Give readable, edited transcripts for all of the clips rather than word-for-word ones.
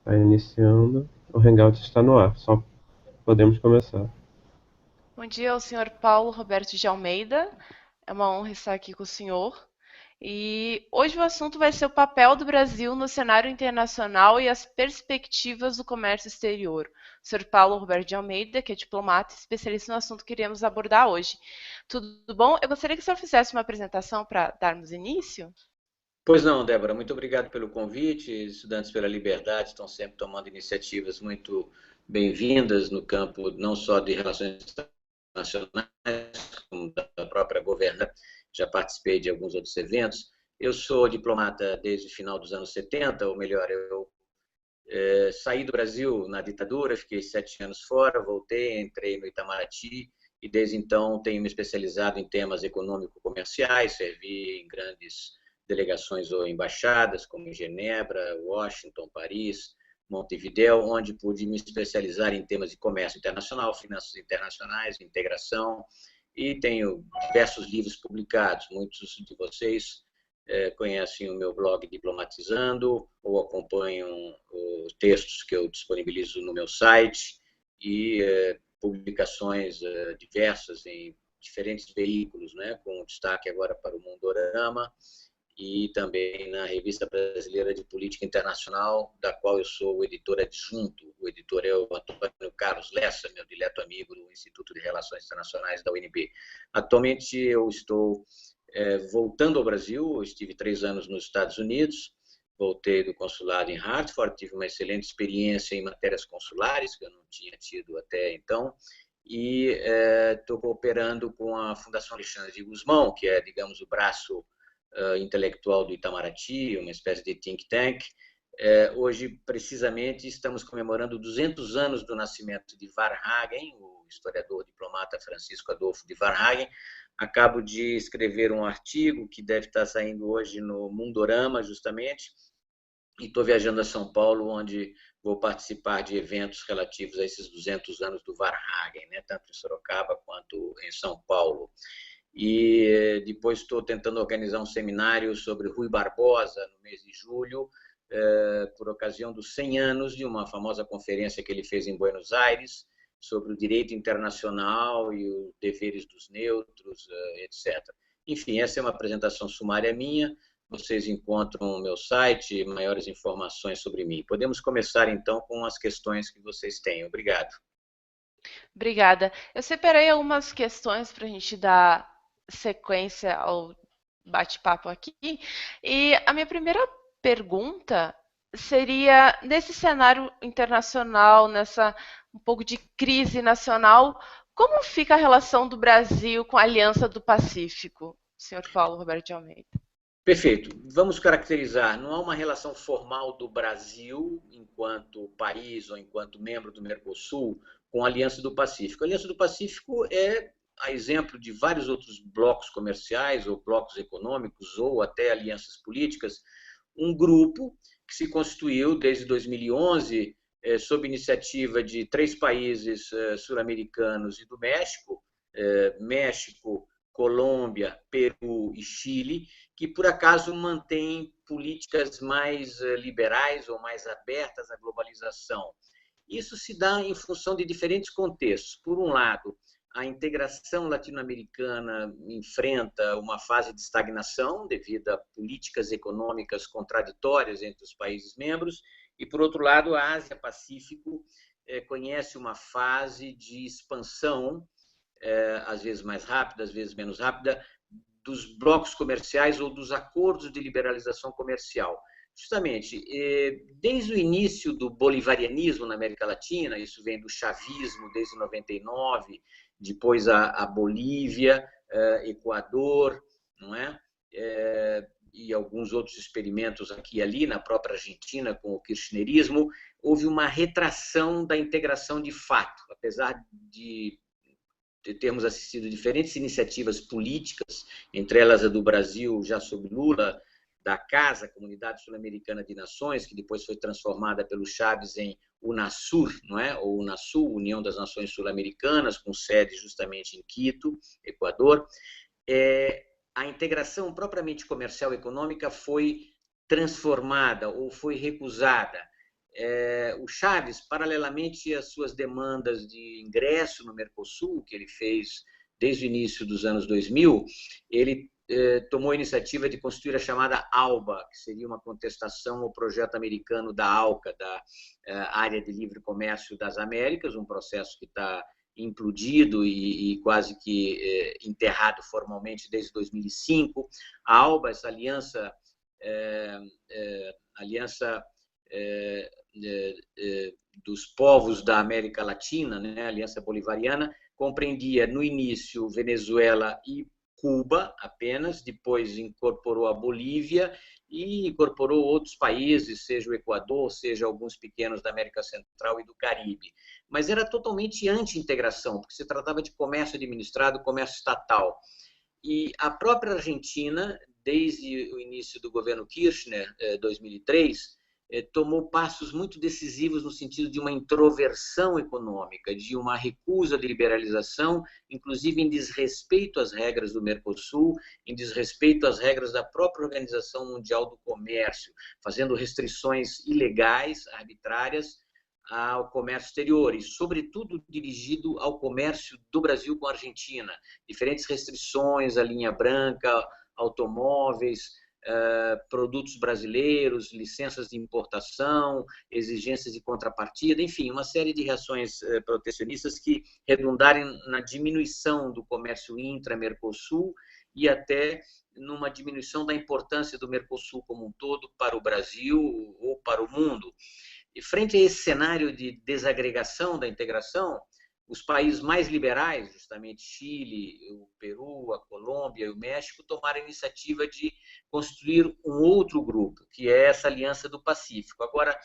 Está iniciando. O Hangout está no ar. Só podemos começar. Bom dia ao senhor Paulo Roberto de Almeida. É uma honra estar aqui com o senhor. E hoje o assunto vai ser o papel do Brasil no cenário internacional e as perspectivas do comércio exterior. O senhor Paulo Roberto de Almeida, que é diplomata e especialista no assunto que iremos abordar hoje. Tudo bom? Eu gostaria que o senhor fizesse uma apresentação para darmos início. Pois não, Débora, muito obrigado pelo convite. Estudantes pela Liberdade estão sempre tomando iniciativas muito bem-vindas no campo não só de relações internacionais, como da própria governança. Já participei de alguns outros eventos. Eu sou diplomata desde o final dos anos 70, ou melhor, eu saí do Brasil na ditadura, fiquei 7 anos fora, voltei, entrei no Itamaraty e desde então tenho me especializado em temas econômico-comerciais, servi em grandes delegações ou embaixadas, como em Genebra, Washington, Paris, Montevideo, onde pude me especializar em temas de comércio internacional, finanças internacionais, integração, e tenho diversos livros publicados. Muitos de vocês conhecem o meu blog Diplomatizando ou acompanham os textos que eu disponibilizo no meu site e publicações diversas em diferentes veículos, né, com destaque agora para o Mundorama e também na Revista Brasileira de Política Internacional, da qual eu sou o editor adjunto. O editor é o Antônio Carlos Lessa, meu dileto amigo do Instituto de Relações Internacionais da UNB. Atualmente eu estou voltando ao Brasil, eu estive 3 anos nos Estados Unidos, voltei do consulado em Hartford, tive uma excelente experiência em matérias consulares, que eu não tinha tido até então, e estou cooperando com a Fundação Alexandre de Gusmão, que é, digamos, o braço intelectual do Itamaraty, uma espécie de think tank. Hoje, precisamente, estamos comemorando 200 anos do nascimento de Varhagen, o historiador diplomata Francisco Adolfo de Varhagen. Acabo de escrever um artigo que deve estar saindo hoje no Mundorama, justamente, e estou viajando a São Paulo, onde vou participar de eventos relativos a esses 200 anos do Varhagen, né, tanto em Sorocaba quanto em São Paulo. E depois estou tentando organizar um seminário sobre Rui Barbosa no mês de julho, por ocasião dos 100 anos de uma famosa conferência que ele fez em Buenos Aires sobre o direito internacional e os deveres dos neutros, etc. Enfim, essa é uma apresentação sumária minha. Vocês encontram no meu site maiores informações sobre mim. Podemos começar então com as questões que vocês têm. Obrigado. Obrigada. Eu separei algumas questões para a gente dar sequência ao bate-papo aqui. E a minha primeira pergunta seria, nesse cenário internacional, nessa um pouco de crise nacional, como fica a relação do Brasil com a Aliança do Pacífico, senhor Paulo Roberto de Almeida? Perfeito. Vamos caracterizar. Não há uma relação formal do Brasil, enquanto país ou enquanto membro do Mercosul, com a Aliança do Pacífico. A Aliança do Pacífico é, a exemplo de vários outros blocos comerciais ou blocos econômicos ou até alianças políticas, um grupo que se constituiu desde 2011 sob iniciativa de 3 países sul-americanos e do México, México, Colômbia, Peru e Chile, que por acaso mantém políticas mais liberais ou mais abertas à globalização. Isso se dá em função de diferentes contextos. Por um lado, a integração latino-americana enfrenta uma fase de estagnação devido a políticas econômicas contraditórias entre os países membros, e, por outro lado, a Ásia-Pacífico conhece uma fase de expansão, às vezes mais rápida, às vezes menos rápida, dos blocos comerciais ou dos acordos de liberalização comercial. Justamente, desde o início do bolivarianismo na América Latina, isso vem do chavismo desde 99, depois a Bolívia, Equador, não é? E alguns outros experimentos aqui e ali, na própria Argentina, com o kirchnerismo, houve uma retração da integração de fato, apesar de termos assistido diferentes iniciativas políticas, entre elas a do Brasil, já sob Lula, da CASA, Comunidade Sul-Americana de Nações, que depois foi transformada pelo Chaves em UNASUR, não é? Ou UNASUL, União das Nações Sul-Americanas, com sede justamente em Quito, Equador. A integração propriamente comercial e econômica foi transformada ou foi recusada O Chaves, paralelamente às suas demandas de ingresso no Mercosul, que ele fez desde o início dos anos 2000, ele tomou a iniciativa de constituir a chamada ALBA, que seria uma contestação ao projeto americano da ALCA, da Área de Livre Comércio das Américas, um processo que está implodido e quase que enterrado formalmente desde 2005. A ALBA, essa aliança dos povos da América Latina, né, a Aliança Bolivariana, compreendia no início Venezuela e Cuba apenas, depois incorporou a Bolívia e incorporou outros países, seja o Equador, seja alguns pequenos da América Central e do Caribe. Mas era totalmente anti-integração, porque se tratava de comércio administrado, comércio estatal. E a própria Argentina, desde o início do governo Kirchner, 2003, tomou passos muito decisivos no sentido de uma introversão econômica, de uma recusa de liberalização, inclusive em desrespeito às regras do Mercosul, em desrespeito às regras da própria Organização Mundial do Comércio, fazendo restrições ilegais, arbitrárias, ao comércio exterior e, sobretudo, dirigido ao comércio do Brasil com a Argentina. Diferentes restrições à linha branca, automóveis, produtos brasileiros, licenças de importação, exigências de contrapartida, enfim, uma série de reações protecionistas que redundarem na diminuição do comércio intra-Mercosul e até numa diminuição da importância do Mercosul como um todo para o Brasil ou para o mundo. E frente a esse cenário de desagregação da integração, os países mais liberais, justamente Chile, o Peru, a Colômbia e o México, tomaram a iniciativa de construir um outro grupo, que é essa Aliança do Pacífico. Agora,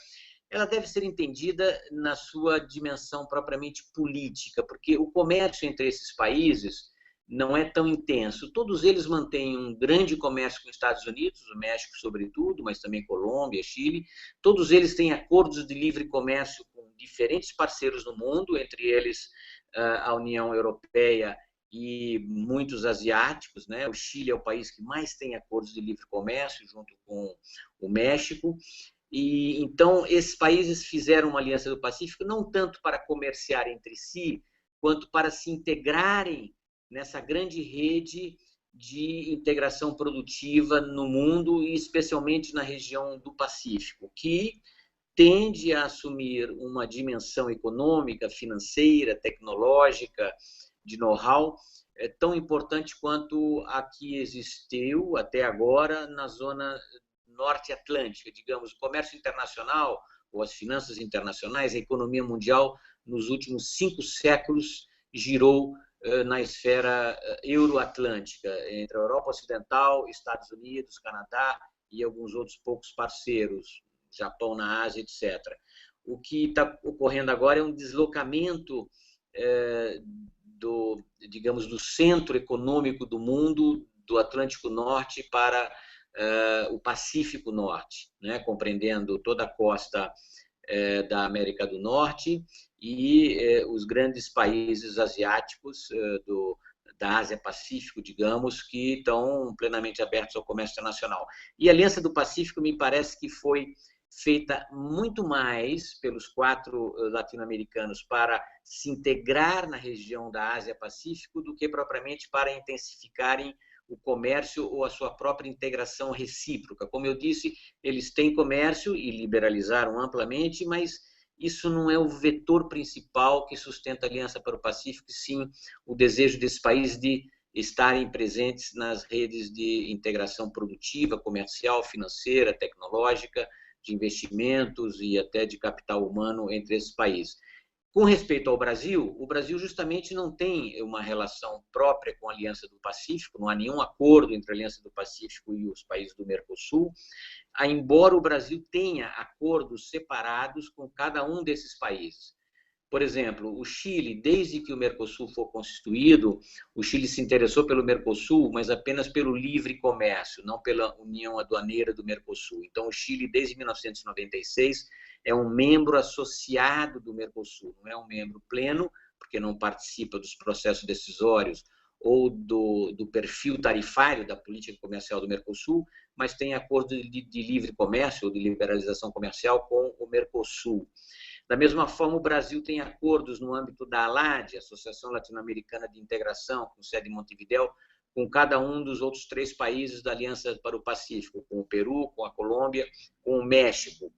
ela deve ser entendida na sua dimensão propriamente política, porque o comércio entre esses países não é tão intenso. Todos eles mantêm um grande comércio com os Estados Unidos, o México sobretudo, mas também Colômbia, Chile. Todos eles têm acordos de livre comércio com diferentes parceiros no mundo, entre eles a União Europeia e muitos asiáticos, né? O Chile é o país que mais tem acordos de livre comércio, junto com o México. E então esses países fizeram uma aliança do Pacífico não tanto para comerciar entre si, quanto para se integrarem nessa grande rede de integração produtiva no mundo e especialmente na região do Pacífico, que tende a assumir uma dimensão econômica, financeira, tecnológica, de know-how, tão importante quanto a que existiu até agora na zona norte atlântica, digamos, o comércio internacional ou as finanças internacionais, a economia mundial nos últimos 5 séculos girou na esfera euroatlântica, entre a Europa Ocidental, Estados Unidos, Canadá e alguns outros poucos parceiros, Japão na Ásia, etc. O que está ocorrendo agora é um deslocamento digamos, do centro econômico do mundo, do Atlântico Norte para o Pacífico Norte, né? Compreendendo toda a costa da América do Norte e os grandes países asiáticos da Ásia-Pacífico, digamos, que estão plenamente abertos ao comércio internacional. E a Aliança do Pacífico me parece que foi feita muito mais pelos 4 latino-americanos para se integrar na região da Ásia-Pacífico do que propriamente para intensificarem o comércio ou a sua própria integração recíproca. Como eu disse, eles têm comércio e liberalizaram amplamente, mas isso não é o vetor principal que sustenta a Aliança para o Pacífico, sim o desejo desses países de estarem presentes nas redes de integração produtiva, comercial, financeira, tecnológica, de investimentos e até de capital humano entre esses países. Com respeito ao Brasil, o Brasil justamente não tem uma relação própria com a Aliança do Pacífico, não há nenhum acordo entre a Aliança do Pacífico e os países do Mercosul, embora o Brasil tenha acordos separados com cada um desses países. Por exemplo, o Chile, desde que o Mercosul foi constituído, o Chile se interessou pelo Mercosul, mas apenas pelo livre comércio, não pela União Aduaneira do Mercosul. Então, o Chile, desde 1996, é um membro associado do Mercosul, não é um membro pleno, porque não participa dos processos decisórios ou do perfil tarifário da política comercial do Mercosul, mas tem acordo de livre comércio ou de liberalização comercial com o Mercosul. Da mesma forma, o Brasil tem acordos no âmbito da ALAD, Associação Latino-Americana de Integração, com sede em Montevidéu, com cada um dos outros 3 países da Aliança para o Pacífico, com o Peru, com a Colômbia, com o México,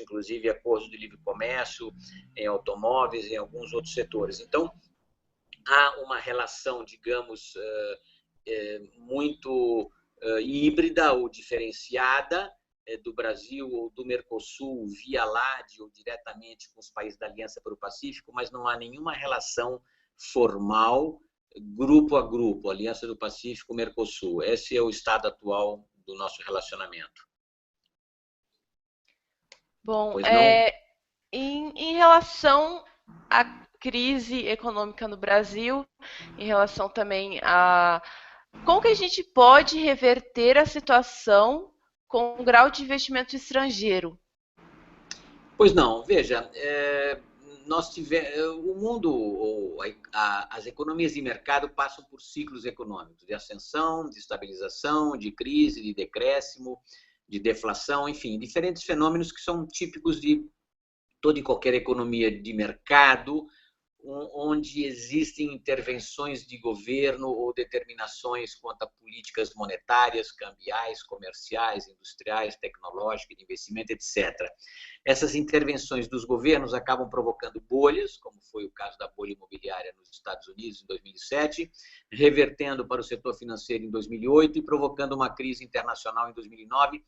inclusive, acordos de livre comércio em automóveis, em alguns outros setores. Então, há uma relação, digamos, muito híbrida ou diferenciada do Brasil ou do Mercosul via LAD ou diretamente com os países da Aliança para o Pacífico, mas não há nenhuma relação formal, grupo a grupo, Aliança do Pacífico, Mercosul. Esse é o estado atual do nosso relacionamento. Bom, em relação à crise econômica no Brasil, em relação também a como que a gente pode reverter a situação com o grau de investimento estrangeiro? Pois não, veja, o mundo, as economias de mercado passam por ciclos econômicos, de ascensão, de estabilização, de crise, de decréscimo, de deflação, enfim, diferentes fenômenos que são típicos de toda e qualquer economia de mercado, onde existem intervenções de governo ou determinações quanto a políticas monetárias, cambiais, comerciais, industriais, tecnológicas, de investimento, etc. Essas intervenções dos governos acabam provocando bolhas, como foi o caso da bolha imobiliária nos Estados Unidos em 2007, revertendo para o setor financeiro em 2008 e provocando uma crise internacional em 2009,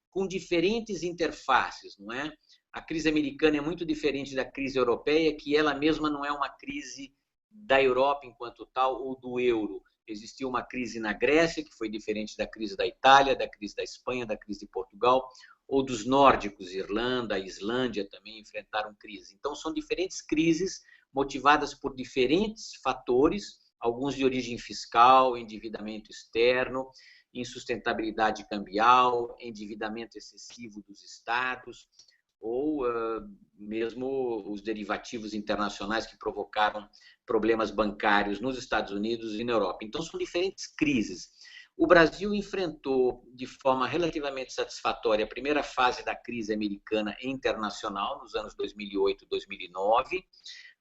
com diferentes interfaces, não é? A crise americana é muito diferente da crise europeia, que ela mesma não é uma crise da Europa enquanto tal ou do euro. Existiu uma crise na Grécia, que foi diferente da crise da Itália, da crise da Espanha, da crise de Portugal, ou dos nórdicos, Irlanda, Islândia também enfrentaram crise. Então, são diferentes crises motivadas por diferentes fatores, alguns de origem fiscal, endividamento externo, insustentabilidade cambial, endividamento excessivo dos estados, ou mesmo os derivativos internacionais que provocaram problemas bancários nos Estados Unidos e na Europa. Então, são diferentes crises. O Brasil enfrentou de forma relativamente satisfatória a primeira fase da crise americana internacional, nos anos 2008 e 2009.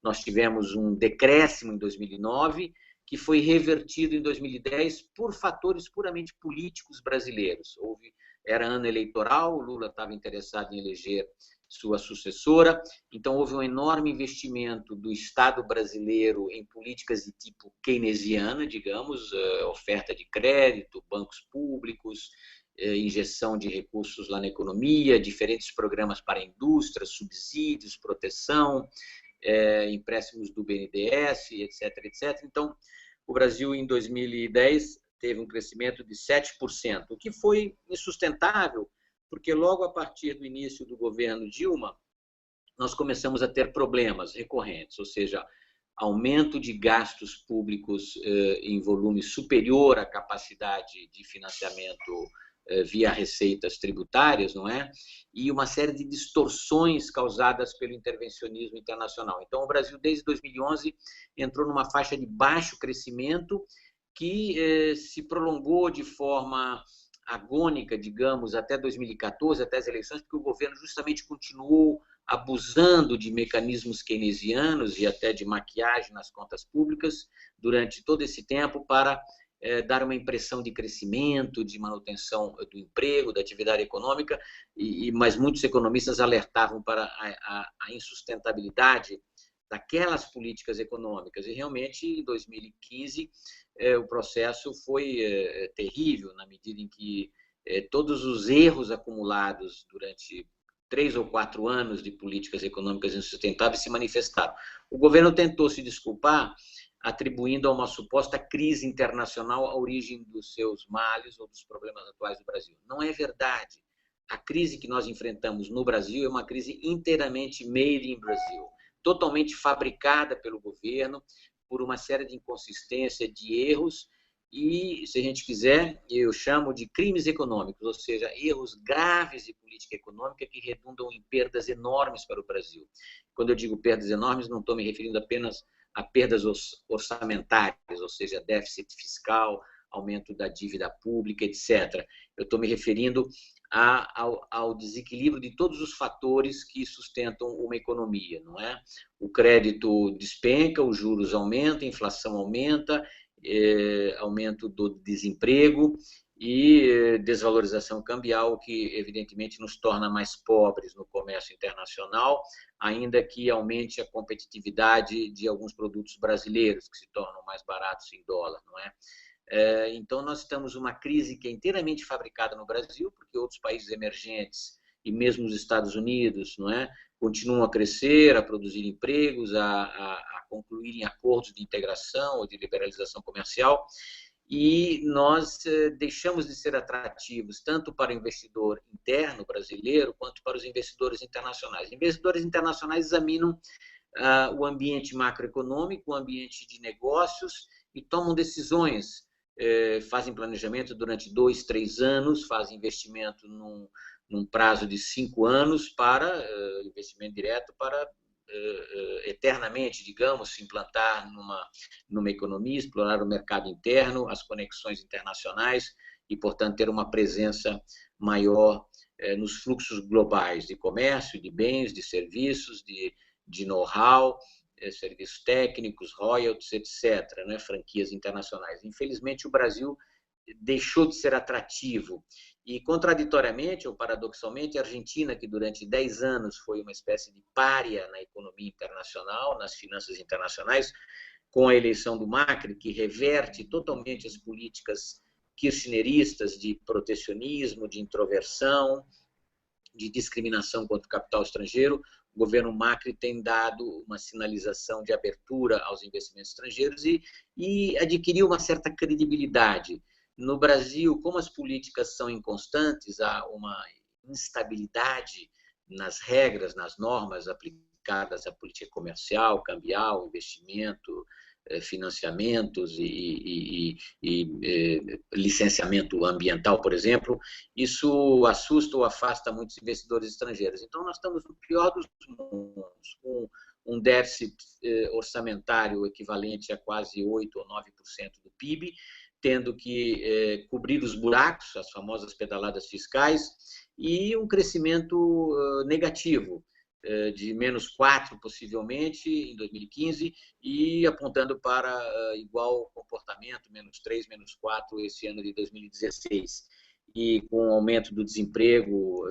Nós tivemos um decréscimo em 2009, que foi revertido em 2010 por fatores puramente políticos brasileiros. Era ano eleitoral, o Lula estava interessado em eleger sua sucessora, então houve um enorme investimento do Estado brasileiro em políticas de tipo keynesiana, digamos, oferta de crédito, bancos públicos, injeção de recursos lá na economia, diferentes programas para a indústria, subsídios, proteção, empréstimos do BNDES, etc, etc. Então, o Brasil, em 2010, teve um crescimento de 7%, o que foi insustentável, porque logo a partir do início do governo Dilma, nós começamos a ter problemas recorrentes, ou seja, aumento de gastos públicos em volume superior à capacidade de financiamento via receitas tributárias, não é? E uma série de distorções causadas pelo intervencionismo internacional. Então, o Brasil, desde 2011, entrou numa faixa de baixo crescimento que se prolongou de forma agônica, digamos, até 2014, até as eleições, porque o governo justamente continuou abusando de mecanismos keynesianos e até de maquiagem nas contas públicas durante todo esse tempo para dar uma impressão de crescimento, de manutenção do emprego, da atividade econômica, mas muitos economistas alertavam para a insustentabilidade daquelas políticas econômicas. E realmente, em 2015, o processo foi terrível, na medida em que todos os erros acumulados durante 3 ou 4 anos de políticas econômicas insustentáveis se manifestaram. O governo tentou se desculpar, atribuindo a uma suposta crise internacional a origem dos seus males ou dos problemas atuais do Brasil. Não é verdade. A crise que nós enfrentamos no Brasil é uma crise inteiramente made in Brasil, totalmente fabricada pelo governo, por uma série de inconsistências, de erros, e, se a gente quiser, eu chamo de crimes econômicos, ou seja, erros graves de política econômica que redundam em perdas enormes para o Brasil. Quando eu digo perdas enormes, não estou me referindo apenas a perdas orçamentárias, ou seja, déficit fiscal, aumento da dívida pública, etc. Eu estou me referindo ao desequilíbrio de todos os fatores que sustentam uma economia, não é? O crédito despenca, os juros aumentam, a inflação aumenta, aumento do desemprego e desvalorização cambial, que evidentemente nos torna mais pobres no comércio internacional, ainda que aumente a competitividade de alguns produtos brasileiros, que se tornam mais baratos em dólar, não é? Então, nós estamos numa crise que é inteiramente fabricada no Brasil, porque outros países emergentes e mesmo os Estados Unidos, não é, continuam a crescer, a produzir empregos, a concluírem acordos de integração ou de liberalização comercial, e nós deixamos de ser atrativos tanto para o investidor interno brasileiro quanto para os investidores internacionais. Investidores internacionais examinam o ambiente macroeconômico, o ambiente de negócios e tomam decisões, fazem planejamento durante 2, 3 anos, fazem investimento num prazo de 5 anos para investimento direto para eternamente, digamos, se implantar numa economia, explorar o mercado interno, as conexões internacionais e, portanto, ter uma presença maior nos fluxos globais de comércio, de bens, de serviços, de know-how, serviços técnicos, royalties, etc., né? Franquias internacionais. Infelizmente, o Brasil deixou de ser atrativo e, contraditoriamente ou paradoxalmente, a Argentina, que durante 10 anos foi uma espécie de pária na economia internacional, nas finanças internacionais, com a eleição do Macri, que reverte totalmente as políticas kirchneristas de protecionismo, de introversão, de discriminação contra o capital estrangeiro, o governo Macri tem dado uma sinalização de abertura aos investimentos estrangeiros e adquiriu uma certa credibilidade. No Brasil, como as políticas são inconstantes, há uma instabilidade nas regras, nas normas aplicadas à política comercial, cambial, investimento, financiamentos e licenciamento ambiental, por exemplo, isso assusta ou afasta muitos investidores estrangeiros. Então, nós estamos no pior dos mundos, com um déficit orçamentário equivalente a quase 8 ou 9% do PIB, tendo que cobrir os buracos, as famosas pedaladas fiscais, e um crescimento negativo, de -4, possivelmente, em 2015, e apontando para igual comportamento, -3, -4, esse ano de 2016. E com o aumento do desemprego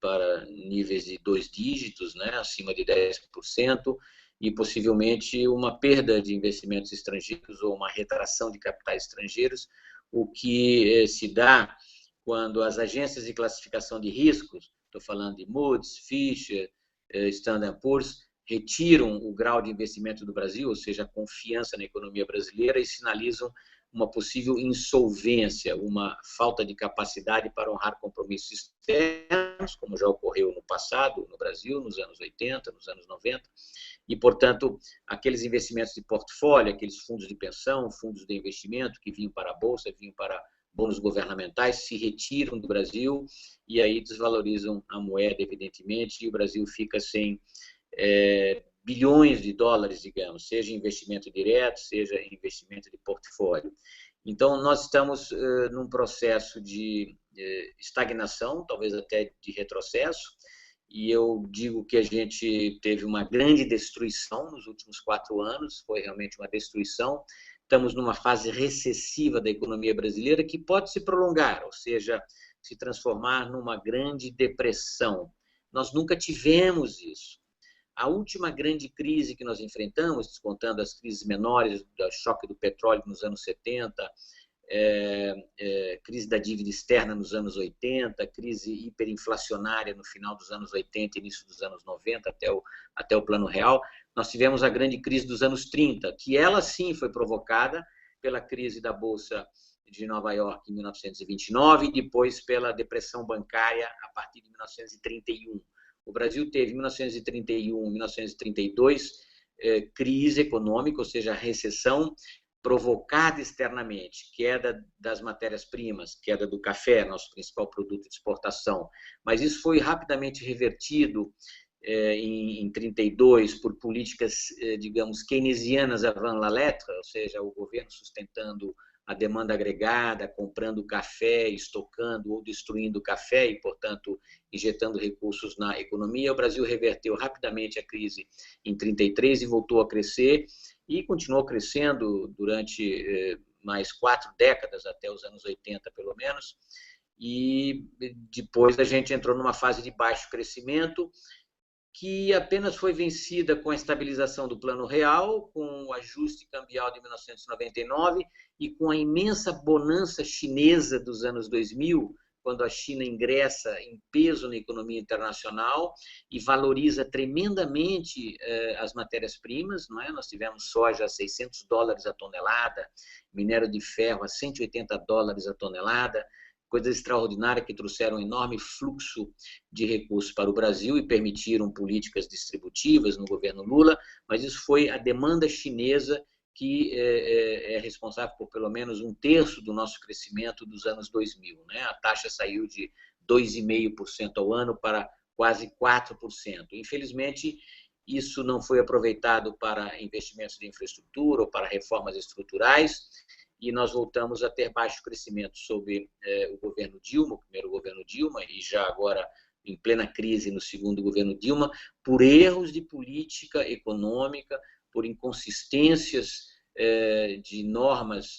para níveis de 2 dígitos, né, acima de 10%, e possivelmente uma perda de investimentos estrangeiros ou uma retração de capitais estrangeiros, o que se dá quando as agências de classificação de riscos, estou falando de Moody's, Fitch, Standard & Poor's, retiram o grau de investimento do Brasil, ou seja, a confiança na economia brasileira, e sinalizam uma possível insolvência, uma falta de capacidade para honrar compromissos externos, como já ocorreu no passado, no Brasil, nos anos 80, nos anos 90, e, portanto, aqueles investimentos de portfólio, aqueles fundos de pensão, fundos de investimento que vinham para a Bolsa, vinham para bônus governamentais, se retiram do Brasil e aí desvalorizam a moeda, evidentemente, e o Brasil fica sem bilhões de dólares, digamos, seja investimento direto, seja investimento de portfólio. Então, nós estamos num processo de estagnação, talvez até de retrocesso, e eu digo que a gente teve uma grande destruição nos últimos 4 anos, foi realmente uma destruição. Estamos numa fase recessiva da economia brasileira que pode se prolongar, ou seja, se transformar numa grande depressão. Nós nunca tivemos isso. A última grande crise que nós enfrentamos, descontando as crises menores, do choque do petróleo nos anos 70, crise da dívida externa nos anos 80, crise hiperinflacionária no final dos anos 80 e início dos anos 90, até o Plano Real, nós tivemos a grande crise dos anos 30, que ela sim foi provocada pela crise da Bolsa de Nova York em 1929 e depois pela depressão bancária a partir de 1931. O Brasil teve, em 1931 e 1932, crise econômica, ou seja, recessão provocada externamente, queda das matérias-primas, queda do café, nosso principal produto de exportação. Mas isso foi rapidamente revertido em 32 por políticas, digamos, keynesianas avant la lettre, ou seja, o governo sustentando a demanda agregada, comprando café, estocando ou destruindo café e, portanto, injetando recursos na economia. O Brasil reverteu rapidamente a crise em 33 e voltou a crescer e continuou crescendo durante mais 4 décadas, até os anos 80, pelo menos. E depois a gente entrou numa fase de baixo crescimento, que apenas foi vencida com a estabilização do Plano Real, com o ajuste cambial de 1999 e com a imensa bonança chinesa dos anos 2000, quando a China ingressa em peso na economia internacional e valoriza tremendamente as matérias-primas, não é? Nós tivemos soja a $600 a tonelada, minério de ferro a $180 a tonelada, coisas extraordinárias que trouxeram um enorme fluxo de recursos para o Brasil e permitiram políticas distributivas no governo Lula, mas isso foi a demanda chinesa que é responsável por pelo menos 1/3 do nosso crescimento dos anos 2000. Né? A taxa saiu de 2,5% ao ano para quase 4%. Infelizmente, isso não foi aproveitado para investimentos de infraestrutura ou para reformas estruturais, e nós voltamos a ter baixo crescimento sob o governo Dilma, o primeiro governo Dilma, e já agora em plena crise no segundo governo Dilma, por erros de política econômica, por inconsistências de normas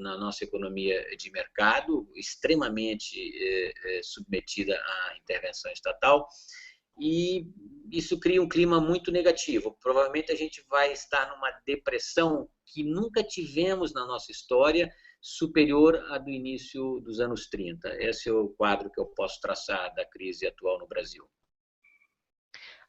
na nossa economia de mercado, extremamente submetida à intervenção estatal, e isso cria um clima muito negativo. Provavelmente a gente vai estar numa depressão que nunca tivemos na nossa história, superior à do início dos anos 30. Esse é o quadro que eu posso traçar da crise atual no Brasil.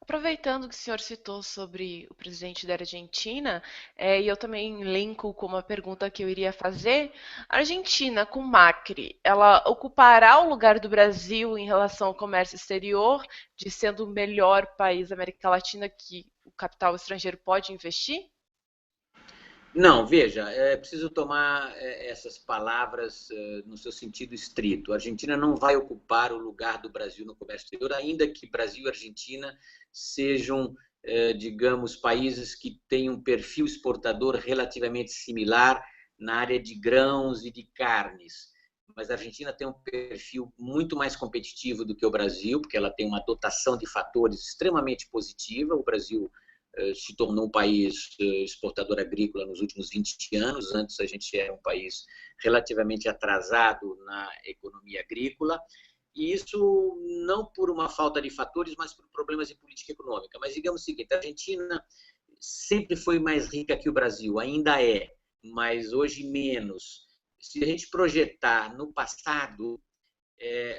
Aproveitando que o senhor citou sobre o presidente da Argentina, e eu também linko com uma pergunta que eu iria fazer, a Argentina, com Macri, ela ocupará o lugar do Brasil em relação ao comércio exterior, de sendo o melhor país da América Latina que o capital estrangeiro pode investir? Não, veja, é preciso tomar essas palavras no seu sentido estrito. A Argentina não vai ocupar o lugar do Brasil no comércio exterior, ainda que Brasil e Argentina sejam, digamos, países que têm um perfil exportador relativamente similar na área de grãos e de carnes. Mas a Argentina tem um perfil muito mais competitivo do que o Brasil, porque ela tem uma dotação de fatores extremamente positiva. O Brasil se tornou um país exportador agrícola nos últimos 20 anos. Antes a gente era um país relativamente atrasado na economia agrícola, e isso não por uma falta de fatores, mas por problemas de política econômica. Mas digamos o seguinte, a Argentina sempre foi mais rica que o Brasil, ainda é, mas hoje menos. Se a gente projetar no passado,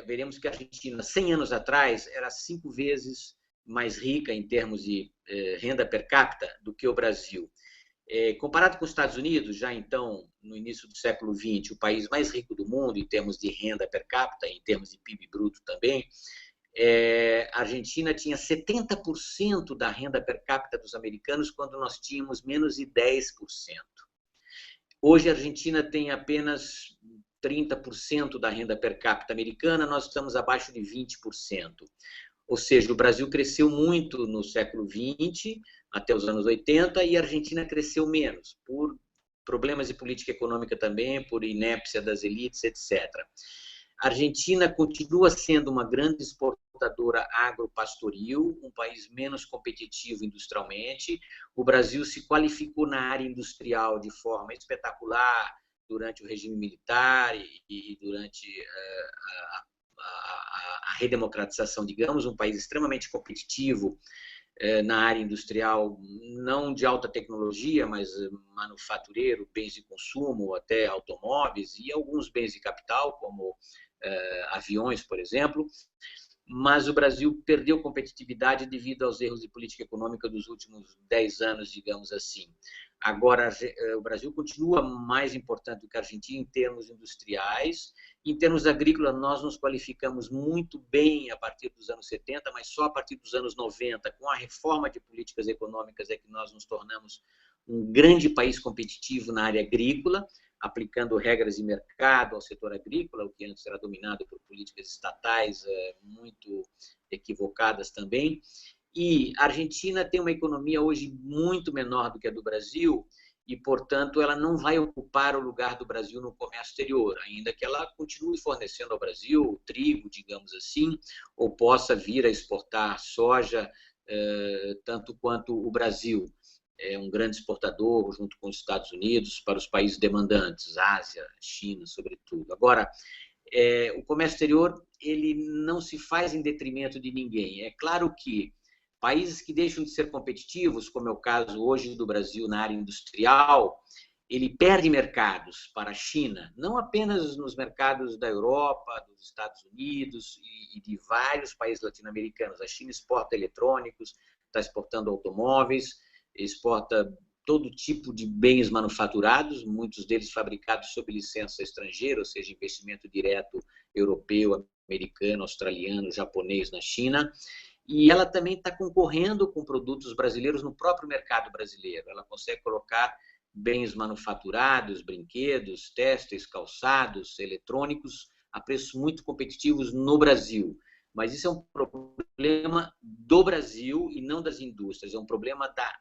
veremos que a Argentina, 100 anos atrás, era 5 vezes mais rica em termos de renda per capita do que o Brasil. Comparado com os Estados Unidos, já então, no início do século XX, o país mais rico do mundo em termos de renda per capita, em termos de PIB bruto também, a Argentina tinha 70% da renda per capita dos americanos, quando nós tínhamos menos de 10%. Hoje a Argentina tem apenas 30% da renda per capita americana, nós estamos abaixo de 20%. Ou seja, o Brasil cresceu muito no século XX, até os anos 80, e a Argentina cresceu menos, por problemas de política econômica também, por inépcia das elites, etc. A Argentina continua sendo uma grande exportadora agropastoril, um país menos competitivo industrialmente. O Brasil se qualificou na área industrial de forma espetacular durante o regime militar e durante a redemocratização, digamos, um país extremamente competitivo na área industrial, não de alta tecnologia, mas manufatureiro, bens de consumo, até automóveis e alguns bens de capital, como aviões, por exemplo. Mas o Brasil perdeu competitividade devido aos erros de política econômica dos últimos 10 anos, digamos assim. Agora, o Brasil continua mais importante do que a Argentina em termos industriais. Em termos agrícolas, nós nos qualificamos muito bem a partir dos anos 70, mas só a partir dos anos 90, com a reforma de políticas econômicas, é que nós nos tornamos um grande país competitivo na área agrícola, aplicando regras de mercado ao setor agrícola, o que antes era dominado por políticas estatais muito equivocadas também. E a Argentina tem uma economia hoje muito menor do que a do Brasil e, portanto, ela não vai ocupar o lugar do Brasil no comércio exterior, ainda que ela continue fornecendo ao Brasil trigo, digamos assim, ou possa vir a exportar soja, tanto quanto o Brasil. É um grande exportador, junto com os Estados Unidos, para os países demandantes, Ásia, China, sobretudo. Agora, o comércio exterior ele não se faz em detrimento de ninguém. É claro que países que deixam de ser competitivos, como é o caso hoje do Brasil na área industrial, ele perde mercados para a China, não apenas nos mercados da Europa, dos Estados Unidos e de vários países latino-americanos. A China exporta eletrônicos, está exportando automóveis, exporta todo tipo de bens manufaturados, muitos deles fabricados sob licença estrangeira, ou seja, investimento direto europeu, americano, australiano, japonês na China. E ela também está concorrendo com produtos brasileiros no próprio mercado brasileiro. Ela consegue colocar bens manufaturados, brinquedos, têxteis, calçados, eletrônicos, a preços muito competitivos no Brasil. Mas isso é um problema do Brasil e não das indústrias, é um problema da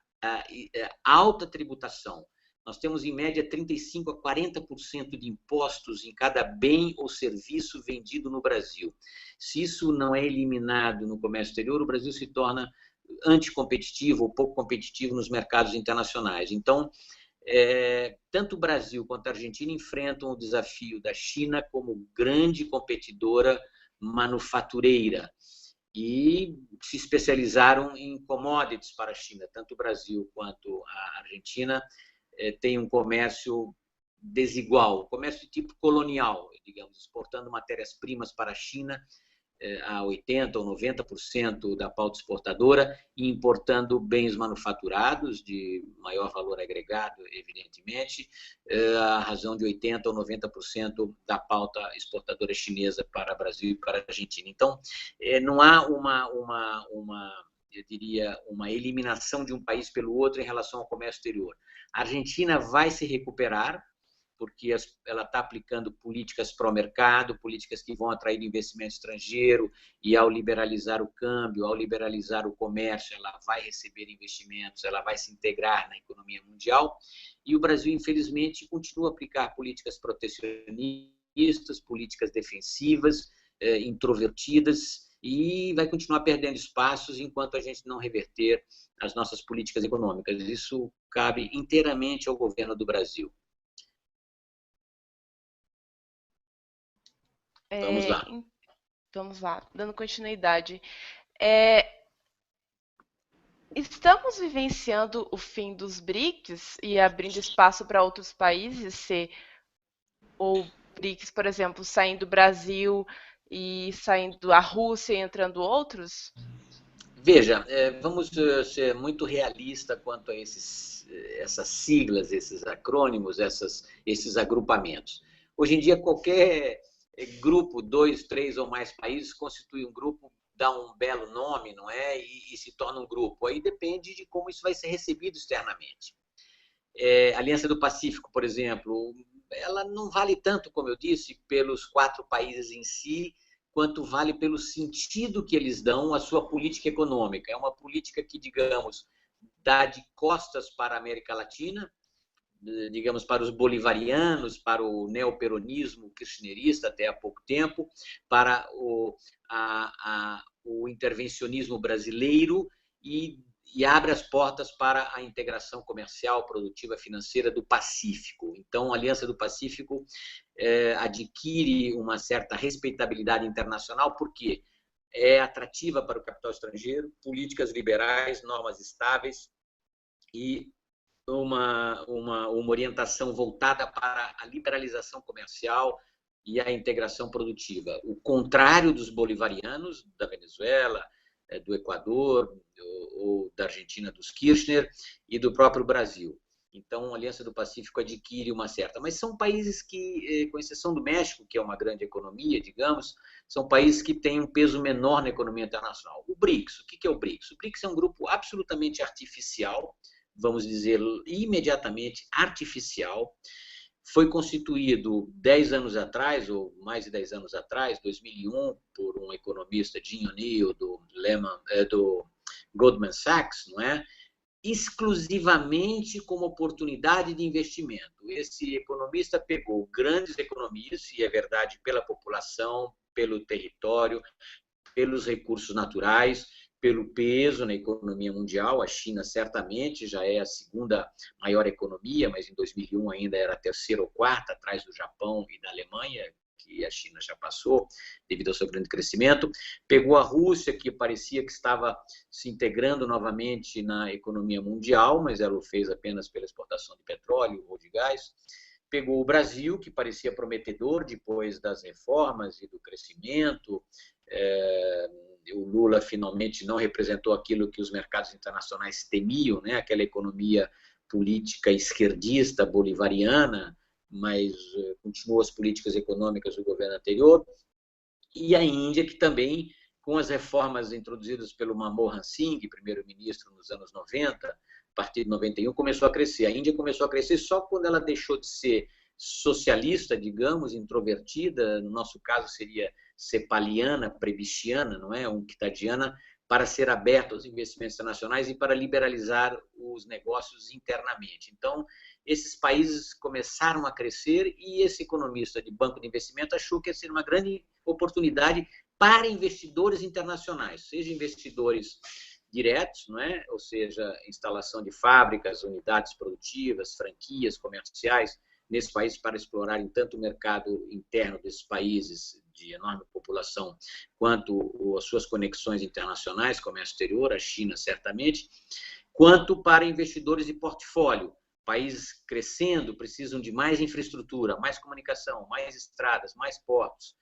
alta tributação. Nós temos, em média, 35% a 40% de impostos em cada bem ou serviço vendido no Brasil. Se isso não é eliminado no comércio exterior, o Brasil se torna anticompetitivo ou pouco competitivo nos mercados internacionais. Então, tanto o Brasil quanto a Argentina enfrentam o desafio da China como grande competidora manufatureira e se especializaram em commodities para a China. Tanto o Brasil quanto a Argentina têm um comércio desigual, comércio de tipo colonial, digamos, exportando matérias-primas para a China a 80% ou 90% da pauta exportadora e importando bens manufaturados de maior valor agregado, evidentemente, a razão de 80% ou 90% da pauta exportadora chinesa para o Brasil e para a Argentina. Então, não há eu diria, uma eliminação de um país pelo outro em relação ao comércio exterior. A Argentina vai se recuperar, porque ela está aplicando políticas pró-mercado, políticas que vão atrair investimento estrangeiro, e ao liberalizar o câmbio, ao liberalizar o comércio, ela vai receber investimentos, ela vai se integrar na economia mundial. E o Brasil, infelizmente, continua a aplicar políticas protecionistas, políticas defensivas, introvertidas, e vai continuar perdendo espaços enquanto a gente não reverter as nossas políticas econômicas. Isso cabe inteiramente ao governo do Brasil. Vamos lá. Vamos lá, dando continuidade. Estamos vivenciando o fim dos BRICS e abrindo espaço para outros países, ou BRICS, por exemplo, saindo do Brasil e saindo a Rússia e entrando outros? Veja, vamos ser muito realista quanto a essas siglas, esses acrônimos, esses agrupamentos. Hoje em dia, qualquer grupo, 2, 3 ou mais países, constitui um grupo, dá um belo nome, não é? E se torna um grupo. Aí depende de como isso vai ser recebido externamente. A Aliança do Pacífico, por exemplo, ela não vale tanto, como eu disse, pelos 4 países em si, quanto vale pelo sentido que eles dão à sua política econômica. É uma política que, digamos, dá de costas para a América Latina, digamos, para os bolivarianos, para o neoperonismo kirchnerista até há pouco tempo, para o intervencionismo brasileiro e abre as portas para a integração comercial, produtiva, financeira do Pacífico. Então, a Aliança do Pacífico adquire uma certa respeitabilidade internacional, porque é atrativa para o capital estrangeiro, políticas liberais, normas estáveis e uma orientação voltada para a liberalização comercial e a integração produtiva. O contrário dos bolivarianos, da Venezuela, do Equador, ou da Argentina, dos Kirchner, e do próprio Brasil. Então, a Aliança do Pacífico adquire uma certa... Mas são países que, com exceção do México, que é uma grande economia, digamos, são países que têm um peso menor na economia internacional. O BRICS, o que é o BRICS? O BRICS é um grupo absolutamente artificial, vamos dizer, imediatamente artificial. Foi constituído 10 anos atrás, ou mais de 10 anos atrás, 2001, por um economista, Jim O'Neill, do Goldman Sachs, não é? Exclusivamente como oportunidade de investimento. Esse economista pegou grandes economias, e é verdade, pela população, pelo território, pelos recursos naturais, pelo peso na economia mundial. A China certamente já é a segunda maior economia, mas em 2001 ainda era a terceira ou quarta, atrás do Japão e da Alemanha, que a China já passou devido ao seu grande crescimento. Pegou a Rússia, que parecia que estava se integrando novamente na economia mundial, mas ela o fez apenas pela exportação de petróleo ou de gás. Pegou o Brasil, que parecia prometedor depois das reformas e do crescimento. O Lula finalmente não representou aquilo que os mercados internacionais temiam, né? Aquela economia política esquerdista bolivariana, mas continuou as políticas econômicas do governo anterior. E a Índia, que também, com as reformas introduzidas pelo Manmohan Singh, primeiro-ministro nos anos 90, a partir de 91, começou a crescer. A Índia começou a crescer só quando ela deixou de ser socialista, digamos, introvertida, no nosso caso seria cepaliana, prebistiana, não é? Unctadiana, para ser aberta aos investimentos internacionais e para liberalizar os negócios internamente. Então, esses países começaram a crescer e esse economista de banco de investimento achou que ia ser uma grande oportunidade para investidores internacionais, seja investidores diretos, não é? Ou seja, instalação de fábricas, unidades produtivas, franquias comerciais nesse país para explorarem tanto o mercado interno desses países de enorme população, quanto as suas conexões internacionais, comércio exterior, a China certamente, quanto para investidores de portfólio. Países crescendo precisam de mais infraestrutura, mais comunicação, mais estradas, mais portos,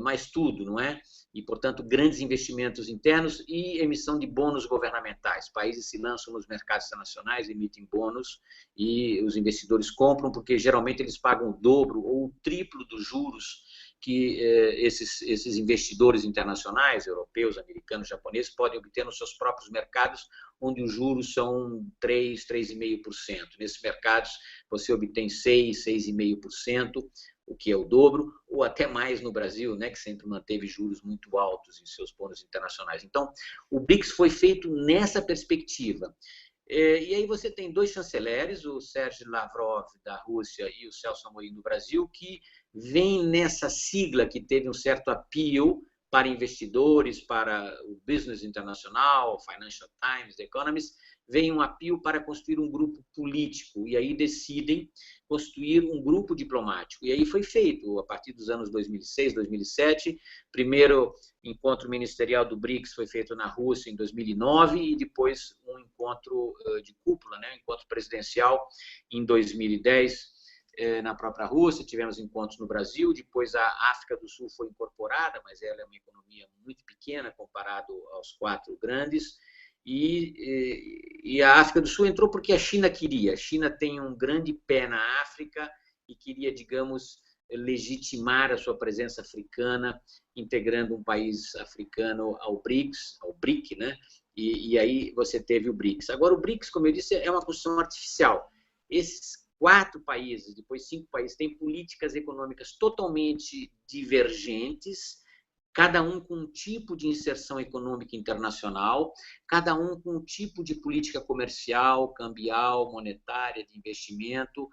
mais tudo, não é? E, portanto, grandes investimentos internos e emissão de bônus governamentais. Países se lançam nos mercados internacionais, emitem bônus e os investidores compram porque geralmente eles pagam o dobro ou o triplo dos juros que esses investidores internacionais, europeus, americanos, japoneses, podem obter nos seus próprios mercados, onde os juros são 3, 3,5%. Nesses mercados, você obtém 6, 6,5%, o que é o dobro, ou até mais no Brasil, né, que sempre manteve juros muito altos em seus bônus internacionais. Então, o BRICS foi feito nessa perspectiva. E aí você tem dois chanceleres, o Sergei Lavrov da Rússia e o Celso Amorim do Brasil, que vêm nessa sigla que teve um certo appeal para investidores, para o business internacional, Financial Times, The Economist, vem um apelo para construir um grupo político, e aí decidem construir um grupo diplomático. E aí foi feito, a partir dos anos 2006, 2007, primeiro encontro ministerial do BRICS foi feito na Rússia em 2009, e depois um encontro de cúpula, né, um encontro presidencial em 2010, na própria Rússia. Tivemos encontros no Brasil, depois a África do Sul foi incorporada, mas ela é uma economia muito pequena comparado aos 4 grandes, e a África do Sul entrou porque a China queria. A China tem um grande pé na África e queria, digamos, legitimar a sua presença africana, integrando um país africano ao BRICS, ao BRIC, né? E aí você teve o BRICS. Agora, o BRICS, como eu disse, é uma construção artificial. Esses 4 países, depois 5 países, têm políticas econômicas totalmente divergentes, cada um com um tipo de inserção econômica internacional, cada um com um tipo de política comercial, cambial, monetária, de investimento,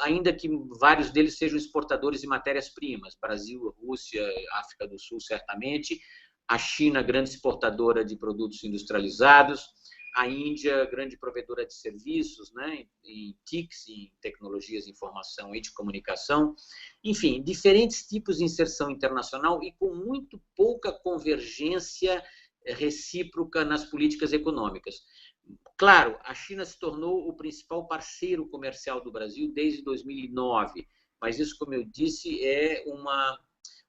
ainda que vários deles sejam exportadores de matérias-primas, Brasil, Rússia, África do Sul, certamente, a China, grande exportadora de produtos industrializados, a Índia, grande provedora de serviços, né, em TICs, em tecnologias de informação e de comunicação. Enfim, diferentes tipos de inserção internacional e com muito pouca convergência recíproca nas políticas econômicas. Claro, a China se tornou o principal parceiro comercial do Brasil desde 2009, mas isso, como eu disse, é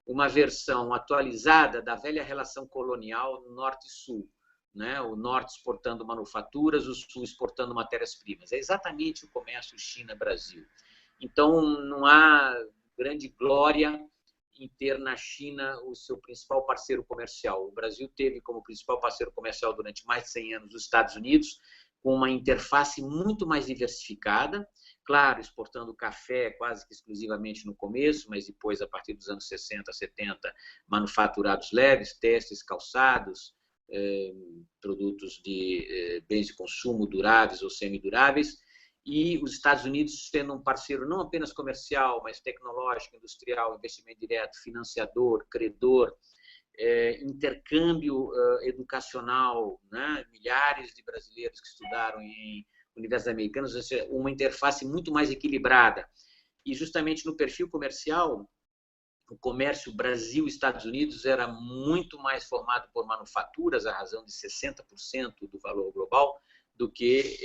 uma versão atualizada da velha relação colonial norte-sul. Né? O norte exportando manufaturas, o sul exportando matérias-primas. É exatamente o comércio China-Brasil. Então, não há grande glória em ter na China o seu principal parceiro comercial. O Brasil teve como principal parceiro comercial durante mais de 100 anos os Estados Unidos, com uma interface muito mais diversificada, claro, exportando café quase que exclusivamente no começo, mas depois, a partir dos anos 60, 70, manufaturados leves, têxteis, calçados, produtos de bens de consumo duráveis ou semiduráveis, e os Estados Unidos sendo um parceiro não apenas comercial, mas tecnológico, industrial, investimento direto, financiador, credor, intercâmbio educacional, né? Milhares de brasileiros que estudaram em universidades americanas, ou seja, uma interface muito mais equilibrada. E justamente no perfil comercial, o comércio Brasil-Estados Unidos era muito mais formado por manufaturas, a razão de 60% do valor global, do que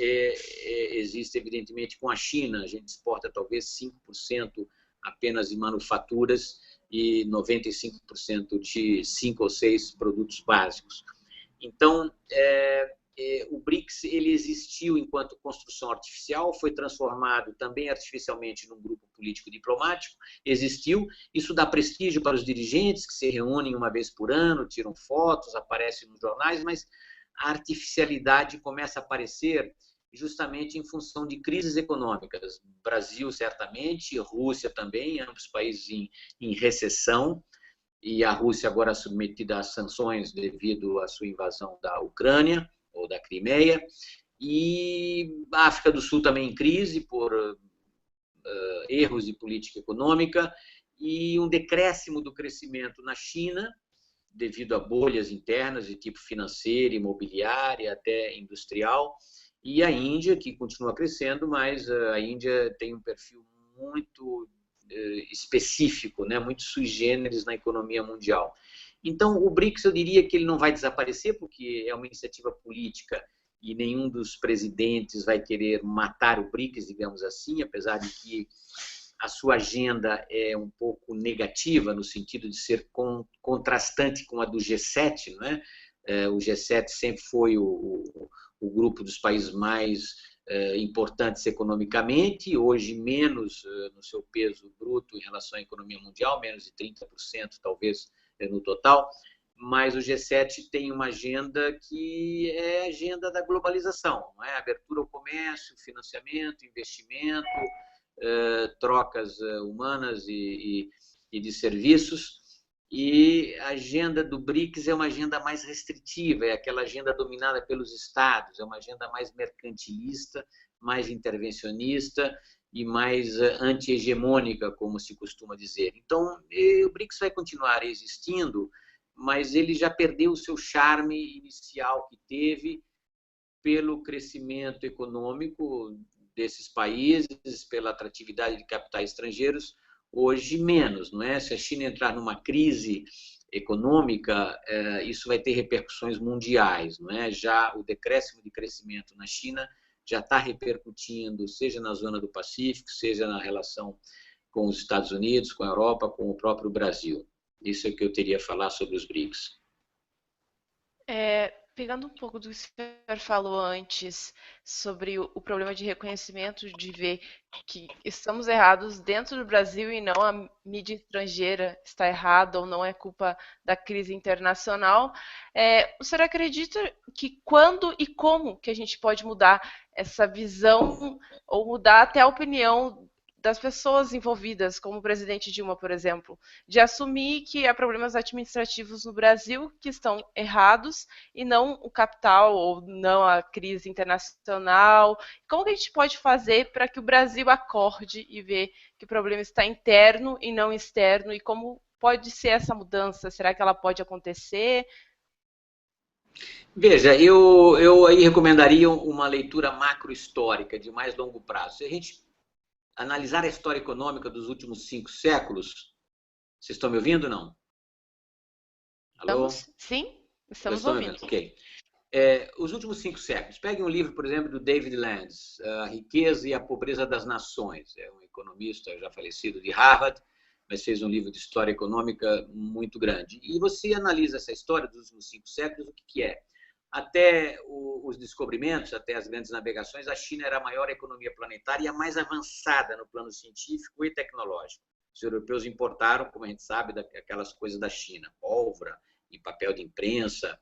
existe, evidentemente, com a China. A gente exporta talvez 5% apenas de manufaturas e 95% de 5 ou 6 produtos básicos. Então, o BRICS ele existiu enquanto construção artificial, foi transformado também artificialmente num grupo político-diplomático, existiu, isso dá prestígio para os dirigentes que se reúnem uma vez por ano, tiram fotos, aparecem nos jornais, mas a artificialidade começa a aparecer justamente em função de crises econômicas. Brasil, certamente, Rússia também, ambos países em recessão, e a Rússia agora submetida a sanções devido à sua invasão da Ucrânia, ou da Crimeia, e a África do Sul também em crise por erros de política econômica, e um decréscimo do crescimento na China, devido a bolhas internas de tipo financeiro, imobiliária, até industrial, e a Índia, que continua crescendo, mas a Índia tem um perfil muito específico, né, muito sui generis na economia mundial. Então, o BRICS, eu diria que ele não vai desaparecer, porque é uma iniciativa política e nenhum dos presidentes vai querer matar o BRICS, digamos assim, apesar de que a sua agenda é um pouco negativa, no sentido de ser contrastante com a do G7, não é? O G7 sempre foi o grupo dos países mais importantes economicamente, hoje menos no seu peso bruto em relação à economia mundial, menos de 30% talvez no total, mas o G7 tem uma agenda que é a agenda da globalização, não é? Abertura ao comércio, financiamento, investimento, trocas humanas e de serviços, e a agenda do BRICS é uma agenda mais restritiva, é aquela agenda dominada pelos estados, é uma agenda mais mercantilista, mais intervencionista e mais anti-hegemônica, como se costuma dizer. Então, o BRICS vai continuar existindo, mas ele já perdeu o seu charme inicial que teve pelo crescimento econômico desses países, pela atratividade de capitais estrangeiros, hoje menos, não é? Se a China entrar numa crise econômica, isso vai ter repercussões mundiais, não é? Já o decréscimo de crescimento na China já está repercutindo, seja na zona do Pacífico, seja na relação com os Estados Unidos, com a Europa, com o próprio Brasil. Isso é o que eu teria a falar sobre os BRICS. Pegando um pouco do que o senhor falou antes sobre o problema de reconhecimento, de ver que estamos errados dentro do Brasil e não a mídia estrangeira está errada ou não é culpa da crise internacional, o senhor acredita que quando e como que a gente pode mudar essa visão ou mudar até a opinião das pessoas envolvidas, como o presidente Dilma, por exemplo, de assumir que há problemas administrativos no Brasil que estão errados e não o capital ou não a crise internacional? Como que a gente pode fazer para que o Brasil acorde e ver que o problema está interno e não externo? E como pode ser essa mudança? Será que ela pode acontecer? Veja, eu aí recomendaria uma leitura macrohistórica de mais longo prazo. Se a gente analisar a história econômica dos últimos 5 séculos. Vocês estão me ouvindo ou não? Alô? Sim, estamos ouvindo. Ok. Os últimos 5 séculos. Peguem um livro, por exemplo, do David Landes, A Riqueza e a Pobreza das Nações. É um economista já falecido de Harvard, mas fez um livro de história econômica muito grande. E você analisa essa história dos últimos 5 séculos, o que é? Até os descobrimentos, até as grandes navegações, a China era a maior economia planetária e a mais avançada no plano científico e tecnológico. Os europeus importaram, como a gente sabe, aquelas coisas da China, pólvora e papel de imprensa,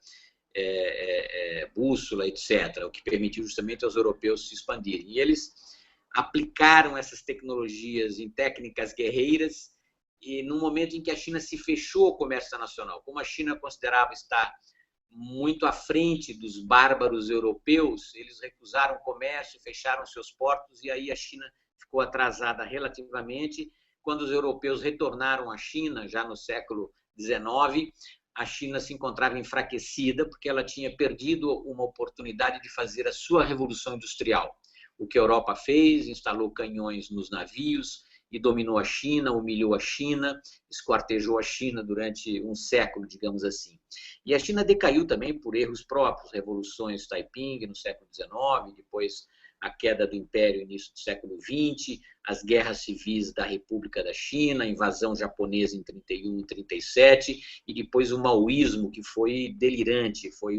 bússola, etc., o que permitiu justamente aos europeus se expandirem. E eles aplicaram essas tecnologias em técnicas guerreiras e no momento em que a China se fechou ao comércio nacional, como a China considerava estar muito à frente dos bárbaros europeus, eles recusaram o comércio, fecharam seus portos, e aí a China ficou atrasada relativamente. Quando os europeus retornaram à China, já no século XIX, a China se encontrava enfraquecida, porque ela tinha perdido uma oportunidade de fazer a sua revolução industrial. O que a Europa fez, instalou canhões nos navios e dominou a China, humilhou a China, esquartejou a China durante um século, digamos assim. E a China decaiu também por erros próprios, revoluções Taiping no século XIX, depois a queda do Império no início do século XX, as guerras civis da República da China, a invasão japonesa em 31 e 37, e depois o maoísmo, que foi delirante, foi